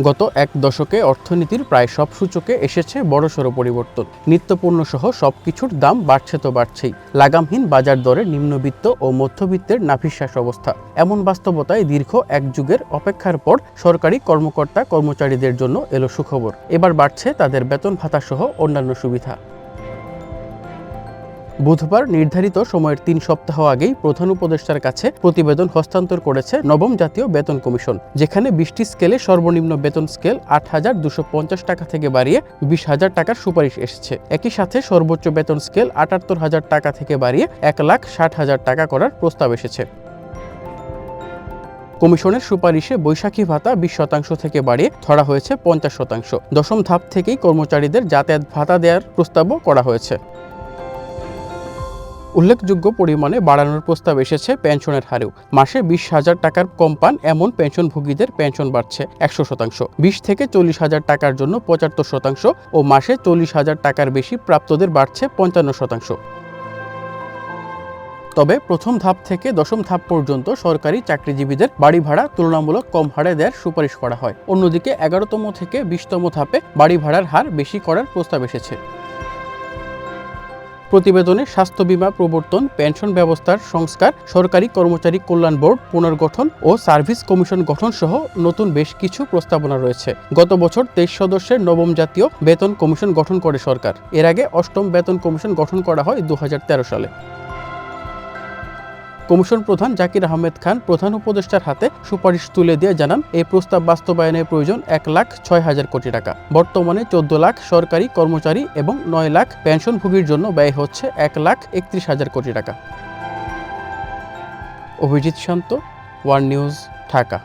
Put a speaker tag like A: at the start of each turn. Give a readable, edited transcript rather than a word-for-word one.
A: গত এক দশকে অর্থনীতির প্রায় সব সূচকে এসেছে বড়সড় পরিবর্তন। নিত্যপণ্য সহ সবকিছুর দাম বাড়ছে তো বাড়ছেই। লাগামহীন বাজার দরে নিম্নবিত্ত ও মধ্যবিত্তের নাভিশ্বাস অবস্থা। এমন বাস্তবতায় দীর্ঘ এক যুগের অপেক্ষার পর সরকারি কর্মকর্তা কর্মচারীদের জন্য এলো সুখবর। এবার বাড়ছে তাদের বেতন ভাতা সহ অন্যান্য সুবিধা। বুধবার নির্ধারিত সময়ের ৩ সপ্তাহ আগেই প্রধান উপদেষ্টার কাছে প্রতিবেদন হস্তান্তর করেছে নবম জাতীয় বেতন কমিশন, যেখানে ২০টি স্কেলে সর্বনিম্ন বেতন স্কেল ৮,২৫০ টাকা থেকে বাড়িয়ে ২০,০০০ টাকার সুপারিশ এসেছে। একই সাথে সর্বোচ্চ বেতন স্কেল ৭৮,০০০ টাকা থেকে বাড়িয়ে ১,৬০,০০০ টাকা করার প্রস্তাব এসেছে। কমিশনের সুপারিশে বৈশাখী ভাতা ২০% থেকে বাড়িয়ে ধরা হয়েছে ৫০%। দশম ধাপ থেকেই কর্মচারীদের যাতায়াত ভাতা দেওয়ার প্রস্তাবও করা হয়েছে। উল্লেখযোগ্য পরিমাণে বাড়ানোর প্রস্তাব এসেছে পেনশনের হারেও। মাসে ২০,০০০ টাকার কম পান এমন পেনশনভোগীদের পেনশন বাড়ছে ১০০%, ২০ থেকে ৪০,০০০ টাকার জন্য ৭৫% ও মাসে ৪০,০০০ টাকার বেশি প্রাপ্তদের বাড়ছে ৫৫%। তবে প্রথম ধাপ থেকে দশম ধাপ পর্যন্ত সরকারি চাকরিজীবীদের বাড়ি ভাড়া তুলনামূলক কম হারে দেওয়ার সুপারিশ করা হয়। অন্যদিকে ১১তম থেকে ২০তম ধাপে বাড়ি ভাড়ার হার বেশি করার প্রস্তাব এসেছে। প্রতিবেদনে স্বাস্থ্য বীমা প্রবর্তন, পেনশন ব্যবস্থার সংস্কার, সরকারি কর্মচারী কল্যাণ বোর্ড পুনর্গঠন ও সার্ভিস কমিশন গঠন সহ নতুন বেশ কিছু প্রস্তাবনা রয়েছে। গত বছর ২৩ সদস্যের নবম জাতীয় বেতন কমিশন গঠন করে সরকার। এর আগে অষ্টম বেতন কমিশন গঠন করা হয় ২০১৩ সালে। কমিশন প্রধান জাকির আহমেদ খান প্রধান উপদেষ্টার হাতে সুপারিশ তুলে দিয়ে জানান, এই প্রস্তাব বাস্তবায়নের প্রয়োজন ১,৬০,০০০ কোটি টাকা। বর্তমানে ১৪ লাখ সরকারি কর্মচারী এবং ৯ লাখ পেনশনভোগীর জন্য ব্যয় হচ্ছে ১,৩১,০০০ কোটি টাকা। অভিজিৎ শান্ত, ওয়ান নিউজ, ঢাকা।